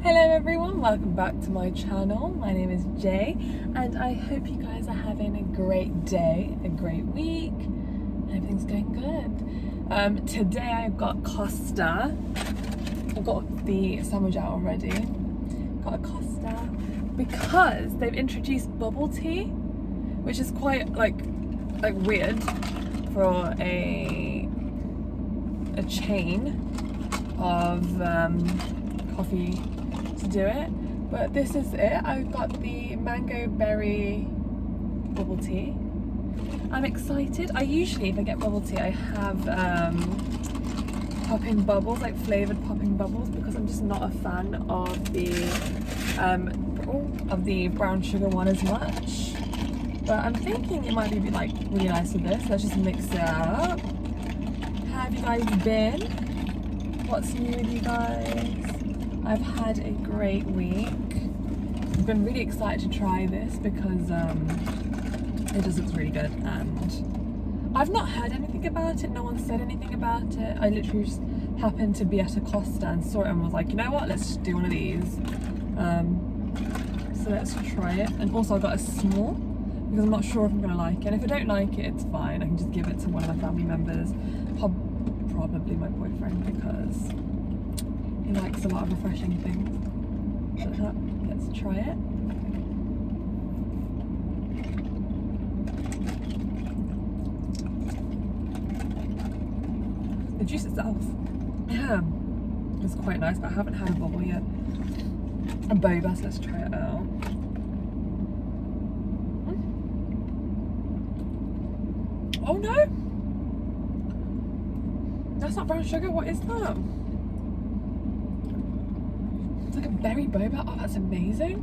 Hello everyone, welcome back to my channel. My name is Jay and I hope you guys are having a great day, a great week, and everything's going good. Today I've got Costa. I've got the sandwich out already. Got a Costa because they've introduced bubble tea, which is quite like weird for a chain of coffee to do it, but this is it. I've got the mango berry bubble tea. I'm excited. I usually, if I get bubble tea, I have popping bubbles, like flavoured popping bubbles, because I'm just not a fan of the brown sugar one as much. But I'm thinking it might be like really nice with this. Let's just mix it up. How have you guys been? What's new with you guys? I've had a great week. I've been really excited to try this because it just looks really good, and I've not heard anything about it. No one said anything about it. I literally just happened to be at a Costa and saw it and was like, you know what, let's just do one of these. So let's try it. And also I got a small because I'm not sure if I'm gonna like it. And if I don't like it, it's fine. I can just give it to one of my family members, probably my boyfriend, because he likes a lot of refreshing things. But let's try it. The juice itself, yeah, it's quite nice, but I haven't had a bubble yet. A boba, so let's try it out. Oh no! That's not brown sugar, what is that? It's like a berry boba. Oh, that's amazing.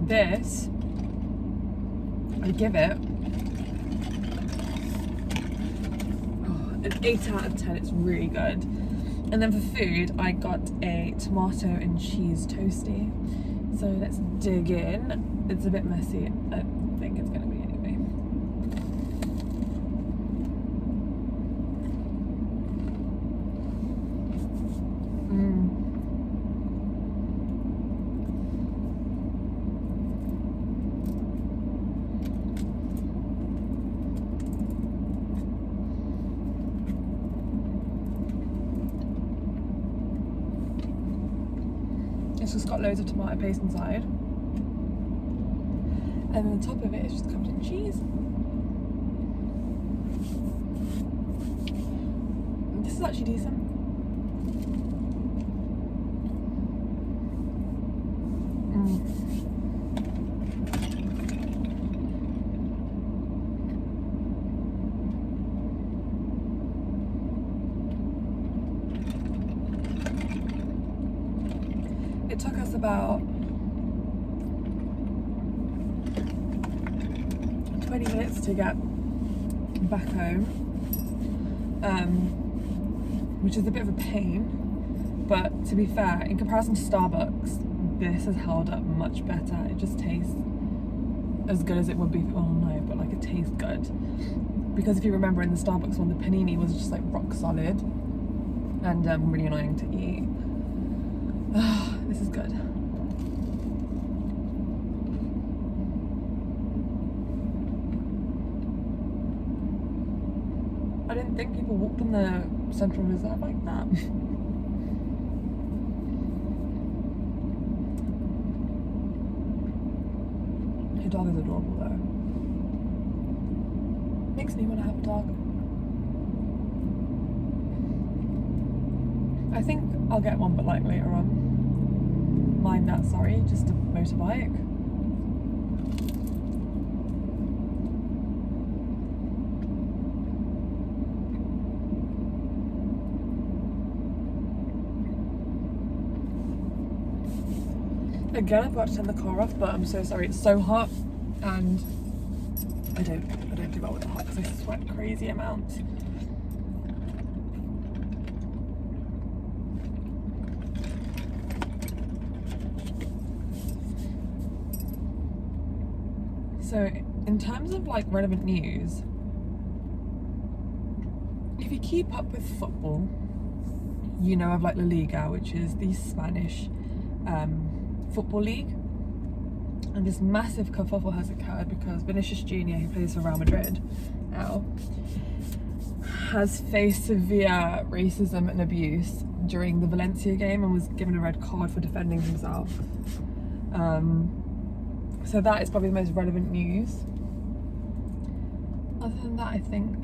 This, I give it an 8 out of 10. It's really good. And then for food, I got a tomato and cheese toasty. So let's dig in. It's a bit messy. I think it's gonna be anyway. It's just got loads of tomato paste inside. And then the top of it is just covered in cheese. This is actually decent. It took us about 20 minutes to get back home, which is a bit of a pain, but to be fair, in comparison to Starbucks, this has held up much better. It just tastes as good as it would be, well no, but like it tastes good. Because if you remember in the Starbucks one, the panini was just like rock solid and really annoying to eat. This is good. I didn't think people walked in the Central Reserve like that. Your dog is adorable though. Makes me want to have a dog. I think I'll get one, but like later on. Mind that, sorry, just a motorbike. Again, I forgot to turn the car off, but I'm so sorry. It's so hot, and I don't do well with the hot because I sweat crazy amounts. So in terms of like relevant news, if you keep up with football, you know of like La Liga, which is the Spanish football league. And this massive kerfuffle has occurred because Vinicius Jr., who plays for Real Madrid now, has faced severe racism and abuse during the Valencia game and was given a red card for defending himself. So that is probably the most relevant news. Other than that, I think...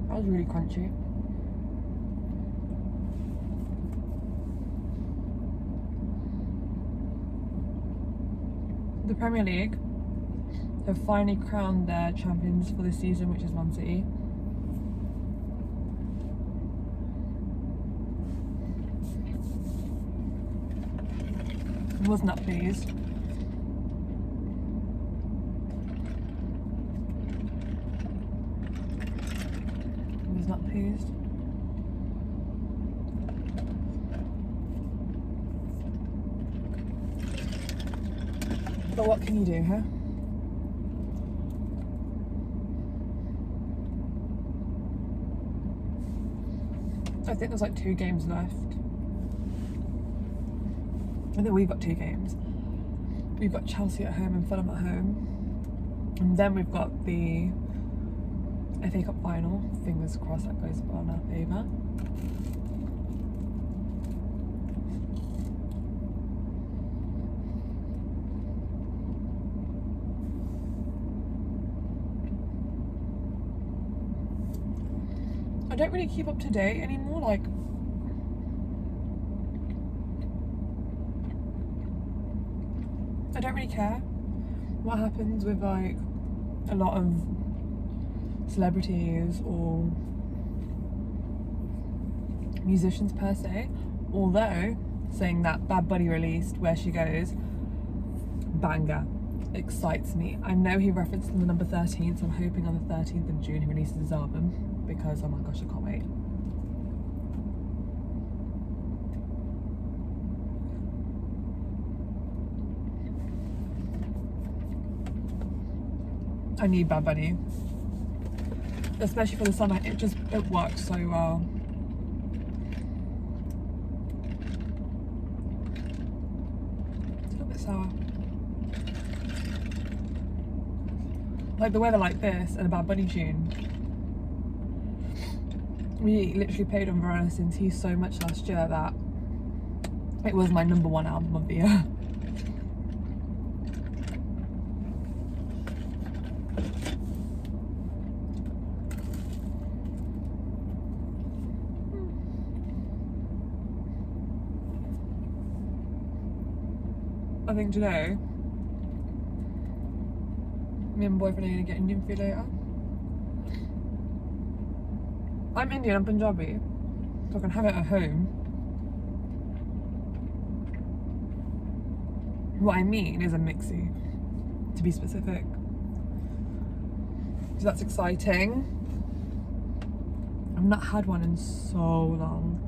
That was really crunchy. The Premier League have finally crowned their champions for this season, which is Man City. I was not pleased. I was not pleased. But what can you do, huh? I think there's like 2 games left. I think we've got 2 games. We've got Chelsea at home and Fulham at home. And then we've got the FA Cup final. Fingers crossed that goes on our favour. I don't really keep up to date anymore, like I don't really care what happens with like a lot of celebrities or musicians per se, although saying that Bad Bunny released Where She Goes, banger, excites me. I know he referenced the number 13, so I'm hoping on the 13th of June he releases his album, because oh my gosh, I can't wait. I need Bad Bunny, especially for the summer. It works so well. It's a little bit sour. Like the weather like this and a Bad Bunny tune. We literally played on Verona since He's So Much last year that it was my number 1 album of the year. I think today, me and my boyfriend are going to get Indian food later. I'm Indian, I'm Punjabi, so I can have it at home. What I mean is a mixie, to be specific. So that's exciting. I've not had one in so long.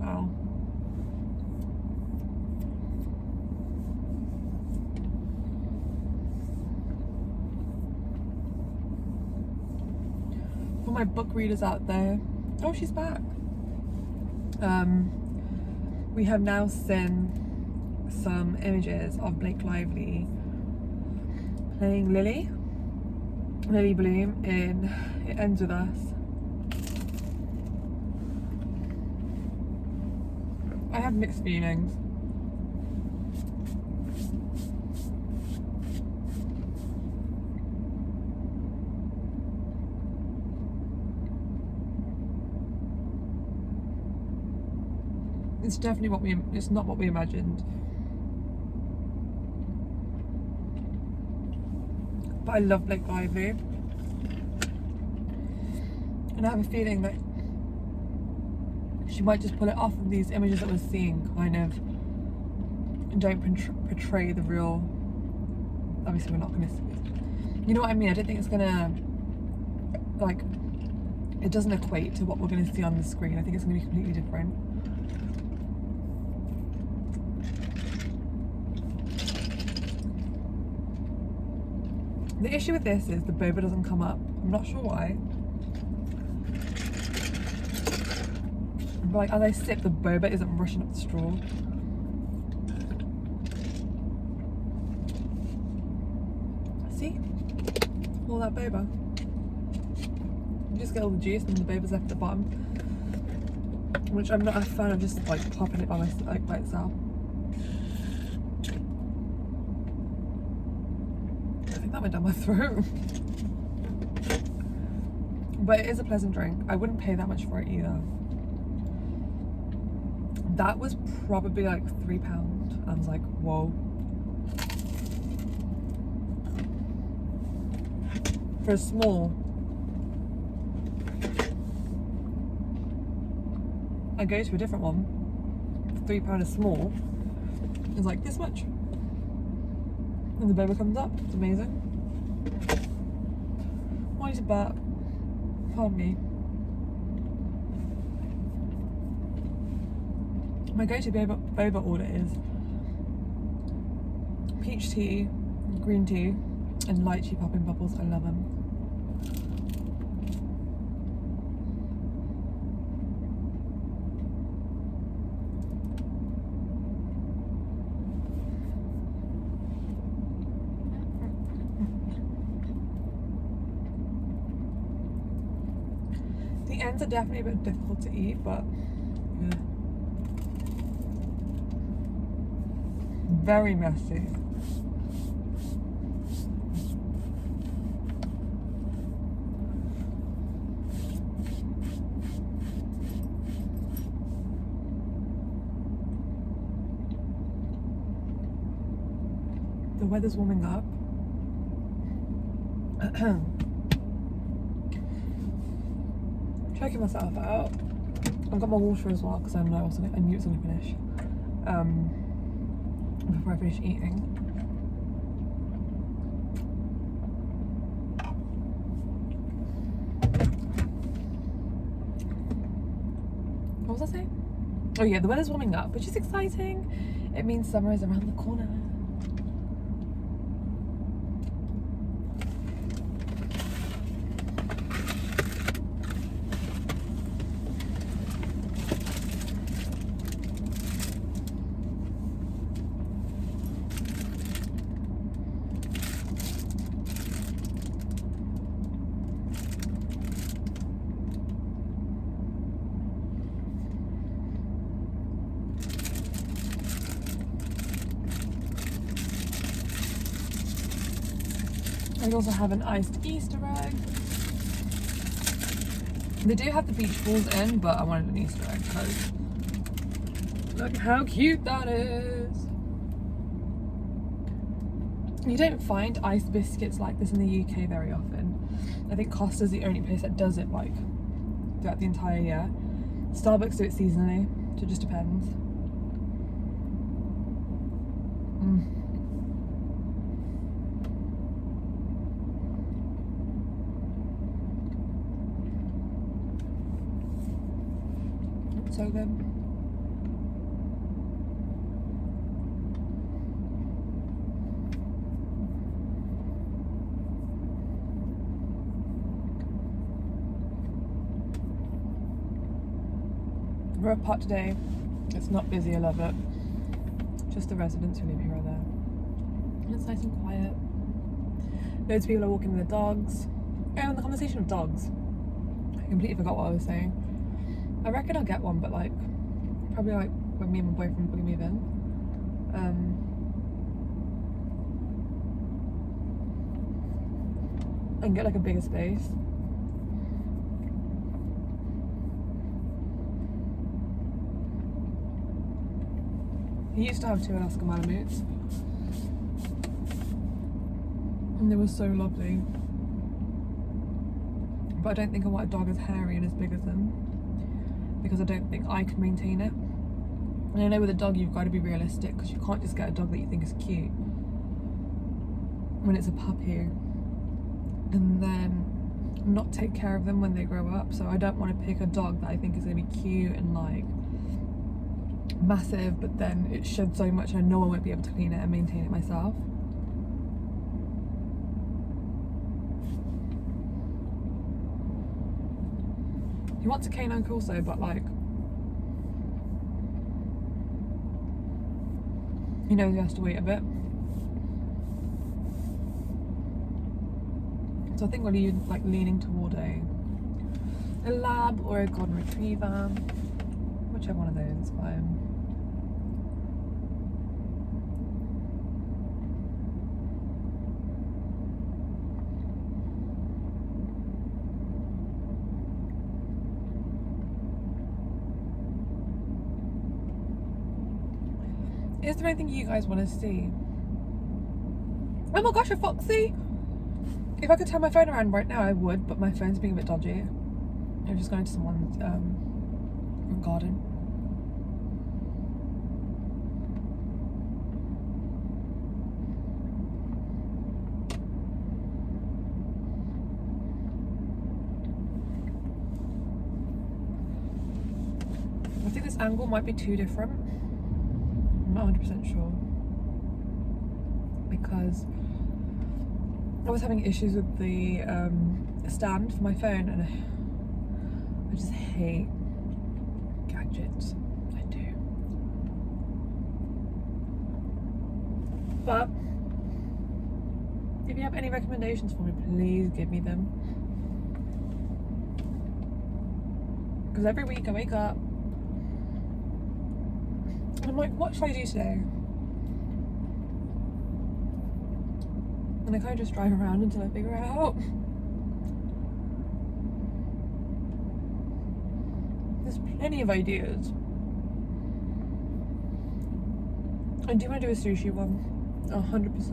Wow. For my book readers out there, oh, she's back. We have now seen some images of Blake Lively playing Lily Bloom in It Ends With Us. I have mixed feelings. It's definitely it's not what we imagined. But I love Blake Lively. And I have a feeling that she might just pull it off of these images that we're seeing, kind of don't portray the real. Obviously we're not going to, you know what I mean? I don't think it's going to, like, it doesn't equate to what we're going to see on the screen. I think it's going to be completely different. The issue with this is the boba doesn't come up. I'm not sure why. But like as I sip, the boba isn't rushing up the straw. See? All that boba. You just get all the juice and the boba's left at the bottom. Which I'm not a fan of, just like popping it by itself. I think that went down my throat. But it is a pleasant drink. I wouldn't pay that much for it either. That was probably like £3. I was like, whoa. For a small, I go to a different one. £3 is small. It's like this much. And the boba comes up. It's amazing. Why is it burp? Pardon me. My go-to boba order is peach tea, green tea, and lychee popping bubbles. I love them. The ends are definitely a bit difficult to eat, but yeah. Very messy. The weather's warming up. Checking myself out. I've got my water as well because I knew it was going to finish before I finish eating. What was I saying? Oh yeah, the weather's warming up, which is exciting. It means summer is around the corner. I also have an iced Easter egg. They do have the beach balls in, but I wanted an Easter egg because look how cute that is. You don't find iced biscuits like this in the UK very often. I think Costa's the only place that does it like throughout the entire year. Starbucks do it seasonally, so it just depends. So good. We're at Pot today. It's not busy, I love it. Just the residents who live here are there. And it's nice and quiet. Loads of people are walking their dogs. Oh, and the conversation of dogs. I completely forgot what I was saying. I reckon I'll get one, but like, probably like when me and my boyfriend fully move in. And get like a bigger space. He used to have 2 Alaska Malamutes. And they were so lovely. But I don't think I want a dog as hairy and as big as them, because I don't think I could maintain it. And I know with a dog you've got to be realistic, because you can't just get a dog that you think is cute when it's a puppy and then not take care of them when they grow up. So I don't want to pick a dog that I think is going to be cute and like massive, but then it sheds so much and I know I won't be able to clean it and maintain it myself. He wants a canine Corso, but like, he knows he has to wait a bit. So I think we're leaning toward a lab or a golden retriever, whichever one of those is fine. Is there anything you guys want to see? Oh my gosh, a foxy! If I could turn my phone around right now, I would, but my phone's being a bit dodgy. I'm just going to someone's garden. I think this angle might be too different. I'm not 100% sure. Because I was having issues with the stand for my phone, and I just hate gadgets. I do. But if you have any recommendations for me, please give me them. Because every week I wake up and I'm like, what should I do today? And I kind of just drive around until I figure it out. There's plenty of ideas. I do want to do a sushi one, 100%.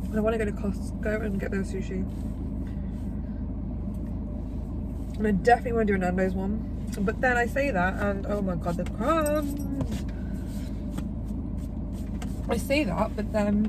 And I want to go to Costco and get their sushi. And I definitely want to do a Nando's one. But then I say that and oh my god, the crumbs. I say that, but then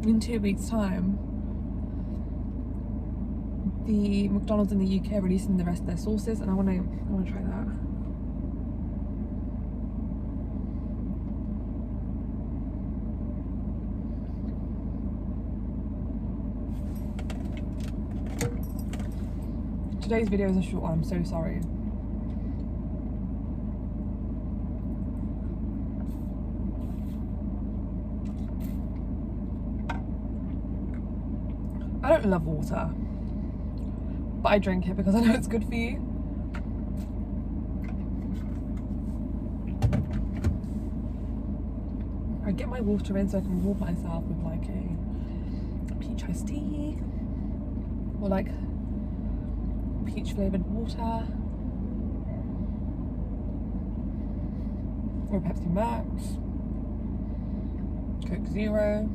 in 2 weeks' time, the McDonald's in the UK are releasing the rest of their sauces, and I want to try that. Today's video is a short one. I'm so sorry. I don't love water, but I drink it because I know it's good for you. I get my water in so I can reward myself with like a peach iced tea or like peach flavoured water or Pepsi Max, Coke Zero.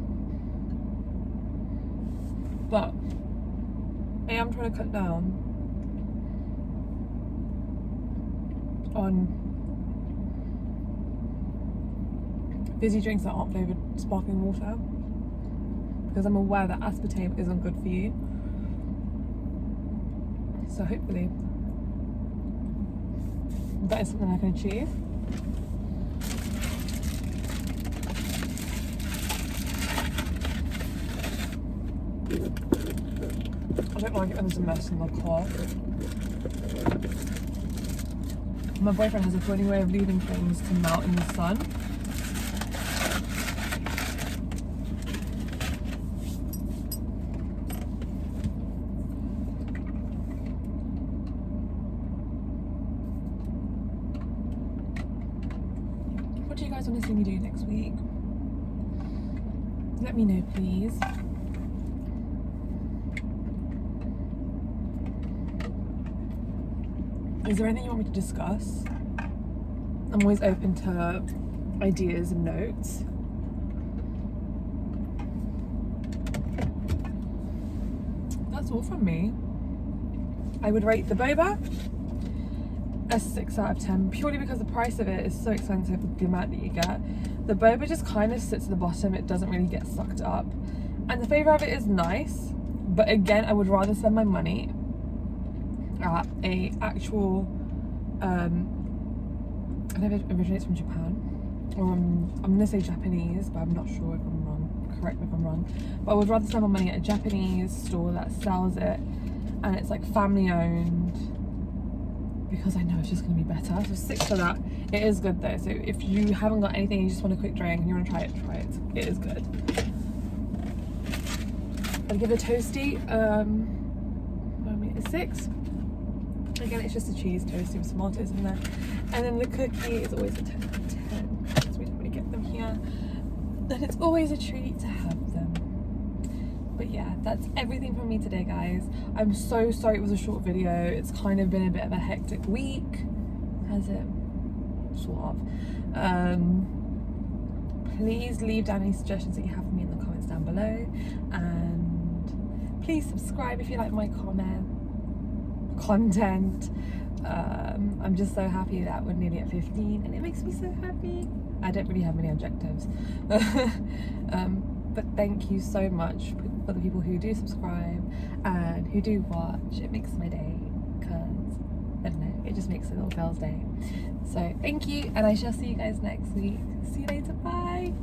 But I am trying to cut down on fizzy drinks that aren't flavoured sparkling water, because I'm aware that aspartame isn't good for you. So hopefully that is something I can achieve. I don't like it when there's a mess in the car. My boyfriend has a funny way of leaving things to melt in the sun. What do you guys want to see me do next week? Let me know, please. Is there anything you want me to discuss? I'm always open to ideas and notes. That's all from me. I would rate the boba a 6 out of 10, purely because the price of it is so expensive with the amount that you get. The boba just kind of sits at the bottom, it doesn't really get sucked up. And the flavour of it is nice, but again, I would rather spend my money at a actual I don't know if it originates from Japan or I'm gonna say Japanese, but I'm not sure if I'm wrong. correct me if I'm wrong, but I would rather spend my money at a Japanese store that sells it and it's like family owned, because I know it's just going to be better. So stick to that. It is good though, so if you haven't got anything, you just want a quick drink and you want to try it, it is good. I'd give it a toasty a 6. Again, it's just a cheese toasty with tomatoes in there. And then the cookie is always a 10 out of 10 because we don't really get them here. And it's always a treat to have them. But yeah, that's everything from me today, guys. I'm so sorry it was a short video. It's kind of been a bit of a hectic week. Has it? Sort of. Please leave down any suggestions that you have for me in the comments down below. And please subscribe if you like my content. I'm just so happy that we're nearly at 15 and it makes me so happy. I don't really have many objectives. But thank you so much for the people who do subscribe and who do watch. It makes my day, because I don't know, it just makes a little girl's day. So thank you, and I shall see you guys next week. See you later, bye.